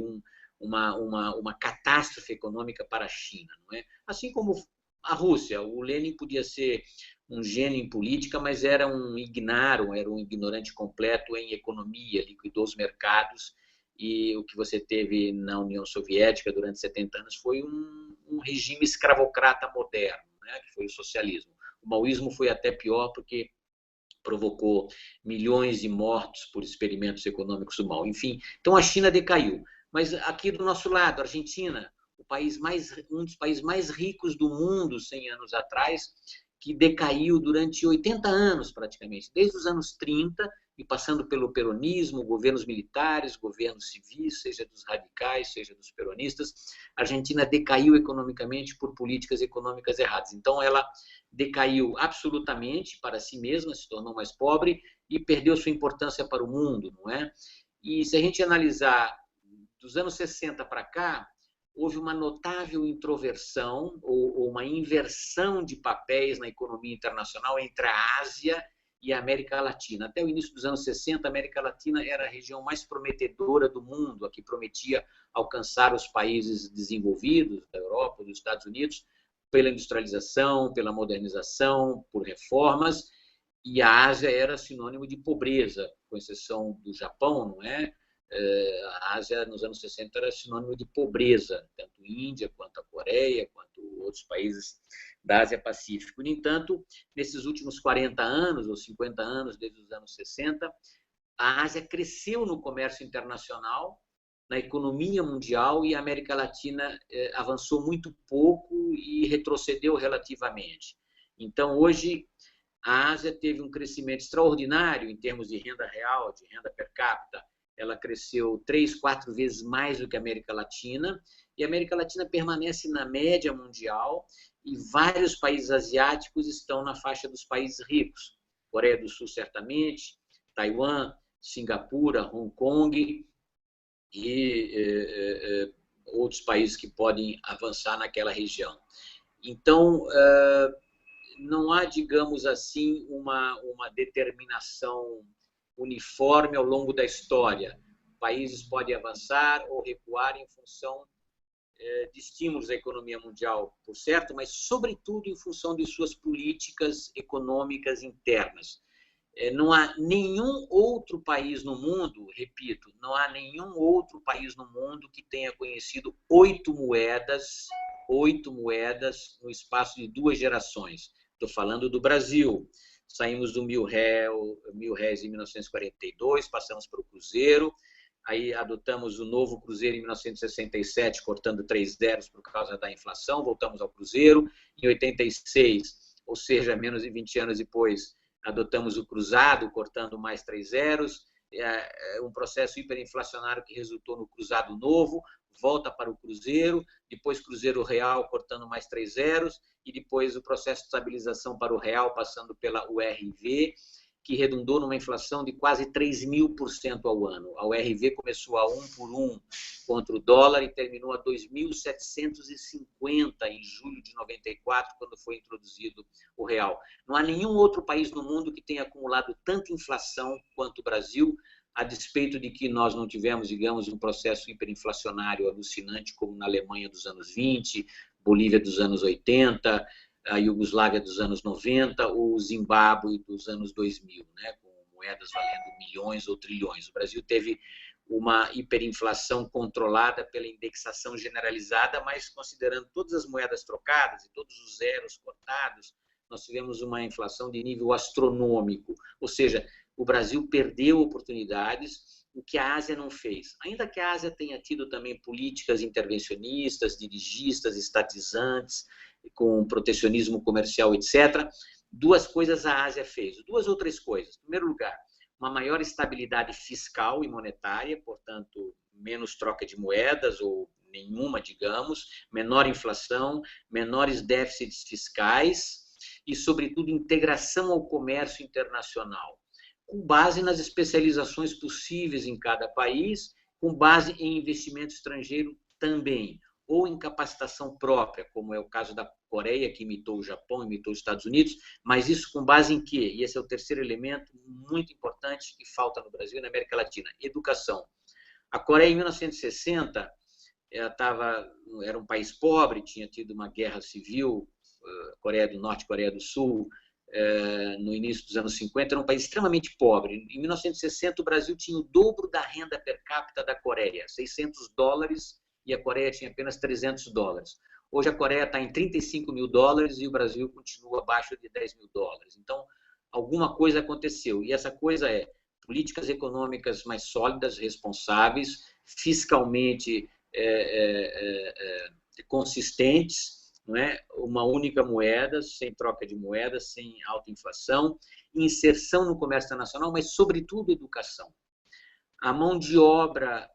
uma catástrofe econômica para a China. Não é? Assim como a Rússia, o Lenin podia ser um gênio em política, mas era um ignaro, era um ignorante completo em economia, liquidou os mercados, e o que você teve na União Soviética durante 70 anos foi um regime escravocrata moderno, né, que foi o socialismo. O maoísmo foi até pior porque provocou milhões de mortos por experimentos econômicos do mal. Enfim, então a China decaiu. Mas aqui do nosso lado, a Argentina, um dos países mais ricos do mundo 100 anos atrás, que decaiu durante 80 anos praticamente, desde os anos 30, e passando pelo peronismo, governos militares, governos civis, seja dos radicais, seja dos peronistas, a Argentina decaiu economicamente por políticas econômicas erradas. Então, ela decaiu absolutamente para si mesma, se tornou mais pobre e perdeu sua importância para o mundo, não é? E se a gente analisar dos anos 60 para cá, houve uma notável introversão ou uma inversão de papéis na economia internacional entre a Ásia e a América Latina. Até o início dos anos 60, a América Latina era a região mais prometedora do mundo, a que prometia alcançar os países desenvolvidos, da Europa, dos Estados Unidos, pela industrialização, pela modernização, por reformas, e a Ásia era sinônimo de pobreza, com exceção do Japão, não é? A Ásia, nos anos 60, era sinônimo de pobreza, tanto a Índia, quanto a Coreia, quanto outros países da Ásia-Pacífico. No entanto, nesses últimos 40 anos, ou 50 anos, desde os anos 60, a Ásia cresceu no comércio internacional, na economia mundial, e a América Latina avançou muito pouco e retrocedeu relativamente. Então, hoje, a Ásia teve um crescimento extraordinário em termos de renda real, de renda per capita. Ela cresceu 3, 4 vezes mais do que a América Latina, e a América Latina permanece na média mundial, e vários países asiáticos estão na faixa dos países ricos. Coreia do Sul, certamente, Taiwan, Singapura, Hong Kong e outros países que podem avançar naquela região. Então, não há, digamos assim, uma determinação uniforme ao longo da história. Países podem avançar ou recuar em função de estímulos à economia mundial, por certo, mas, sobretudo, em função de suas políticas econômicas internas. Não há nenhum outro país no mundo, repito, não há nenhum outro país no mundo que tenha conhecido 8 moedas no espaço de 2 gerações. Estou falando do Brasil. Saímos do R$1.000 em 1942, passamos para o cruzeiro, aí adotamos o novo cruzeiro em 1967, cortando 3 zeros por causa da inflação, voltamos ao cruzeiro. Em 86, ou seja, menos de 20 anos depois, adotamos o cruzado, cortando mais 3 zeros, um processo hiperinflacionário que resultou no cruzado novo, volta para o cruzeiro, depois cruzeiro real, cortando mais 3 zeros, e depois o processo de estabilização para o real, passando pela URV, que redundou numa inflação de quase 3.000% ao ano. A URV começou a 1 por 1 contra o dólar e terminou a 2.750 em julho de 94, quando foi introduzido o real. Não há nenhum outro país no mundo que tenha acumulado tanta inflação quanto o Brasil, a despeito de que nós não tivemos, digamos, um processo hiperinflacionário alucinante como na Alemanha dos anos 20, Bolívia dos anos 80, a Iugoslávia dos anos 90 ou o Zimbábue dos anos 2000, né, com moedas valendo milhões ou trilhões. O Brasil teve uma hiperinflação controlada pela indexação generalizada, mas considerando todas as moedas trocadas e todos os zeros cortados, nós tivemos uma inflação de nível astronômico, ou seja, o Brasil perdeu oportunidades o que a Ásia não fez. Ainda que a Ásia tenha tido também políticas intervencionistas, dirigistas, estatizantes, com protecionismo comercial, etc., duas coisas a Ásia fez, duas ou três coisas. Em primeiro lugar, uma maior estabilidade fiscal e monetária, portanto, menos troca de moedas ou nenhuma, digamos, menor inflação, menores déficits fiscais e, sobretudo, integração ao comércio internacional, com base nas especializações possíveis em cada país, com base em investimento estrangeiro também, ou em capacitação própria, como é o caso da Coreia, que imitou o Japão, imitou os Estados Unidos, mas isso com base em quê? E esse é o terceiro elemento muito importante que falta no Brasil e na América Latina: educação. A Coreia, em 1960, era um país pobre, tinha tido uma guerra civil, Coreia do Norte, Coreia do Sul, no início dos anos 50, era um país extremamente pobre. Em 1960, o Brasil tinha o dobro da renda per capita da Coreia, $600, e a Coreia tinha apenas $300. Hoje a Coreia está em $35 mil e o Brasil continua abaixo de $10 mil. Então, alguma coisa aconteceu. E essa coisa é políticas econômicas mais sólidas, responsáveis, fiscalmente consistentes, não é? Uma única moeda, sem troca de moeda, sem alta inflação, inserção no comércio internacional, mas, sobretudo, educação. A mão de obra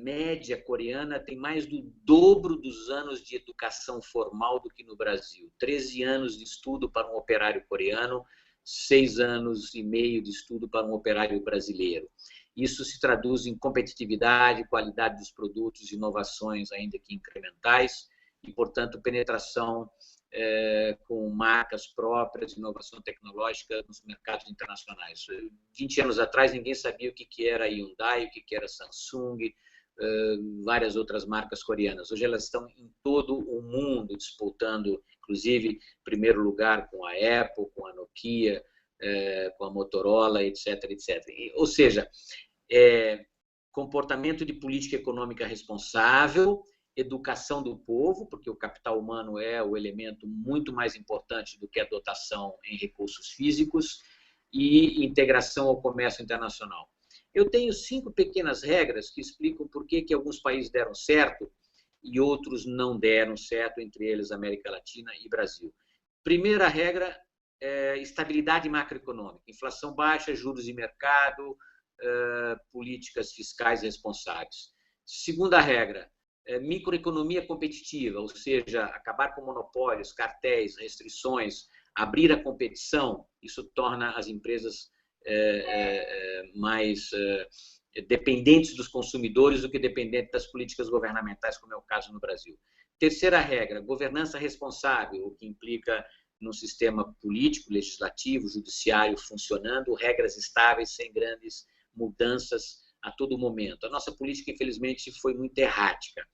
média coreana tem mais do dobro dos anos de educação formal do que no Brasil. 13 anos de estudo para um operário coreano, 6 anos e meio de estudo para um operário brasileiro. Isso se traduz em competitividade, qualidade dos produtos, inovações ainda que incrementais e, portanto, penetração com marcas próprias, inovação tecnológica nos mercados internacionais. 20 anos atrás, ninguém sabia o que era Hyundai, o que era Samsung, várias outras marcas coreanas. Hoje elas estão em todo o mundo, disputando, inclusive, em primeiro lugar com a Apple, com a Nokia, com a Motorola, etc., etc. Ou seja, comportamento de política econômica responsável, educação do povo, porque o capital humano é o elemento muito mais importante do que a dotação em recursos físicos, e integração ao comércio internacional. Eu tenho 5 pequenas regras que explicam por que alguns países deram certo e outros não deram certo, entre eles América Latina e Brasil. Primeira regra é estabilidade macroeconômica, inflação baixa, juros de mercado, políticas fiscais responsáveis. Segunda regra, microeconomia competitiva, ou seja, acabar com monopólios, cartéis, restrições, abrir a competição. Isso torna as empresas mais dependentes dos consumidores do que dependentes das políticas governamentais, como é o caso no Brasil. Terceira regra, governança responsável, o que implica num sistema político, legislativo, judiciário funcionando, regras estáveis, sem grandes mudanças a todo momento. A nossa política, infelizmente, foi muito errática.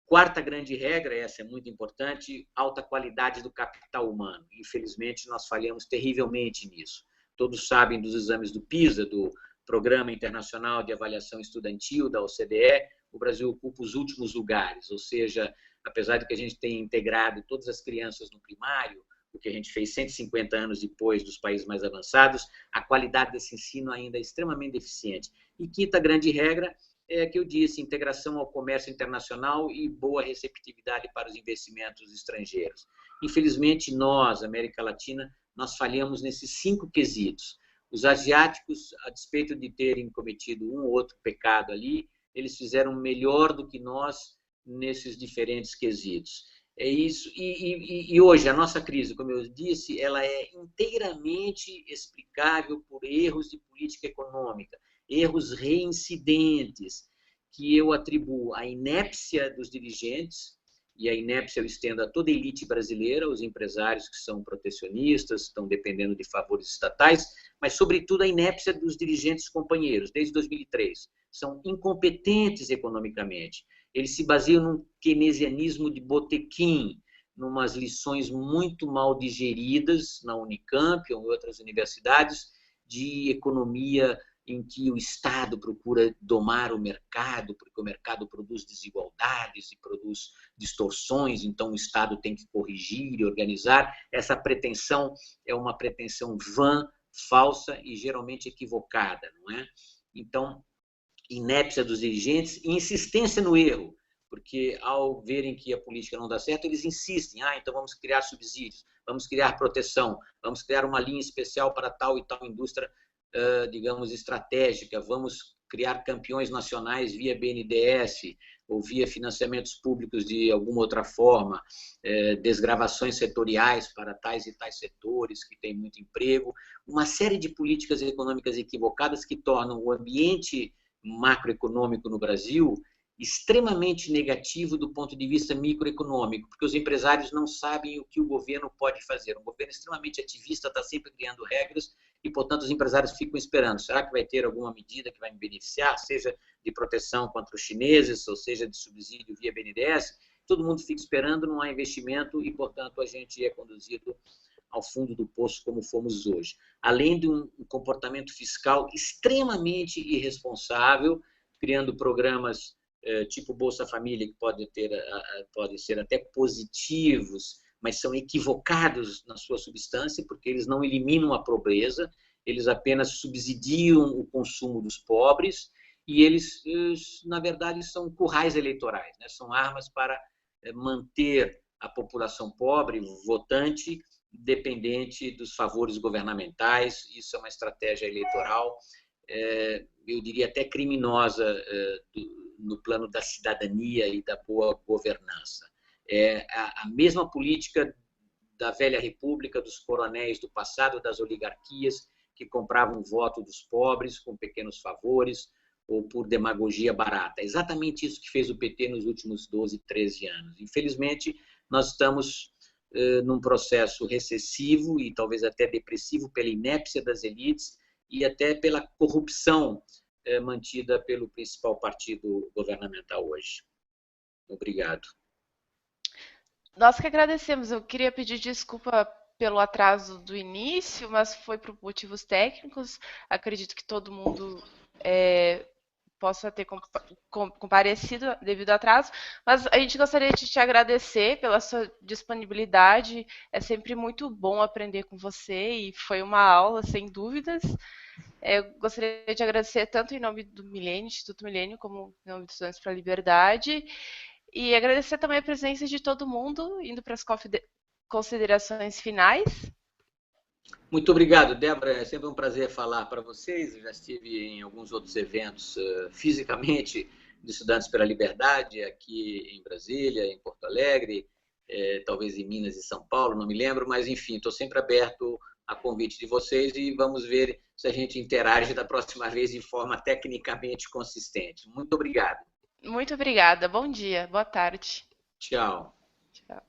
Quarta grande regra, essa é muito importante, alta qualidade do capital humano. Infelizmente, nós falhamos terrivelmente nisso. Todos sabem dos exames do PISA, do Programa Internacional de Avaliação Estudantil, da OCDE, o Brasil ocupa os últimos lugares, ou seja, apesar de que a gente tenha integrado todas as crianças no primário, o que a gente fez 150 anos depois dos países mais avançados, a qualidade desse ensino ainda é extremamente deficiente. E quinta grande regra é a que eu disse, integração ao comércio internacional e boa receptividade para os investimentos estrangeiros. Infelizmente, nós, América Latina, nós falhamos nesses 5 quesitos. Os asiáticos, a despeito de terem cometido um ou outro pecado ali, eles fizeram melhor do que nós nesses diferentes quesitos. É isso. E hoje, a nossa crise, como eu disse, ela é inteiramente explicável por erros de política econômica, erros reincidentes, que eu atribuo à inépcia dos dirigentes, e a inépcia eu estendo a toda a elite brasileira, os empresários que são protecionistas, estão dependendo de favores estatais, mas, sobretudo, a inépcia dos dirigentes companheiros, desde 2003. São incompetentes economicamente. Eles se baseiam num keynesianismo de botequim, numas lições muito mal digeridas na Unicamp ou em outras universidades, de economia em que o Estado procura domar o mercado, porque o mercado produz desigualdades e produz distorções, então o Estado tem que corrigir e organizar. Essa pretensão é uma pretensão vã, falsa e geralmente equivocada, não é? Então, inépcia dos dirigentes e insistência no erro, porque ao verem que a política não dá certo, eles insistem, então vamos criar subsídios, vamos criar proteção, vamos criar uma linha especial para tal e tal indústria, digamos, estratégica, vamos criar campeões nacionais via BNDES ou via financiamentos públicos de alguma outra forma, desgravações setoriais para tais e tais setores que têm muito emprego, uma série de políticas econômicas equivocadas que tornam o ambiente macroeconômico no Brasil extremamente negativo do ponto de vista microeconômico, porque os empresários não sabem o que o governo pode fazer. Um governo extremamente ativista está sempre criando regras e, portanto, os empresários ficam esperando. Será que vai ter alguma medida que vai me beneficiar, seja de proteção contra os chineses, ou seja de subsídio via BNDES? Todo mundo fica esperando, não há investimento e, portanto, a gente é conduzido ao fundo do poço como fomos hoje. Além de um comportamento fiscal extremamente irresponsável, criando programas tipo Bolsa Família, que podem ser até positivos, mas são equivocados na sua substância, porque eles não eliminam a pobreza, eles apenas subsidiam o consumo dos pobres, e eles, na verdade, são currais eleitorais, né? São armas para manter a população pobre, votante, dependente dos favores governamentais. Isso é uma estratégia eleitoral, eu diria até criminosa, no plano da cidadania e da boa governança. A mesma política da velha república, dos coronéis do passado, das oligarquias, que compravam o voto dos pobres com pequenos favores ou por demagogia barata. É exatamente isso que fez o PT nos últimos 12, 13 anos. Infelizmente, nós estamos num processo recessivo e talvez até depressivo pela inépcia das elites e até pela corrupção mantida pelo principal partido governamental hoje. Obrigado. Nós que agradecemos. Eu queria pedir desculpa pelo atraso do início, mas foi por motivos técnicos. Acredito que todo mundo possa ter comparecido devido ao atraso, mas a gente gostaria de te agradecer pela sua disponibilidade. É sempre muito bom aprender com você e foi uma aula, sem dúvidas. Eu gostaria de agradecer tanto em nome do Milênio, Instituto Milênio, como em nome dos Estudantes para a Liberdade. E agradecer também a presença de todo mundo, indo para as considerações finais. Muito obrigado, Débora. É sempre um prazer falar para vocês. Eu já estive em alguns outros eventos fisicamente de Estudantes pela Liberdade, aqui em Brasília, em Porto Alegre, talvez em Minas e São Paulo, não me lembro, mas enfim, estou sempre aberto a convite de vocês e vamos ver se a gente interage da próxima vez de forma tecnicamente consistente. Muito obrigado. Muito obrigada. Bom dia, boa tarde. Tchau. Tchau.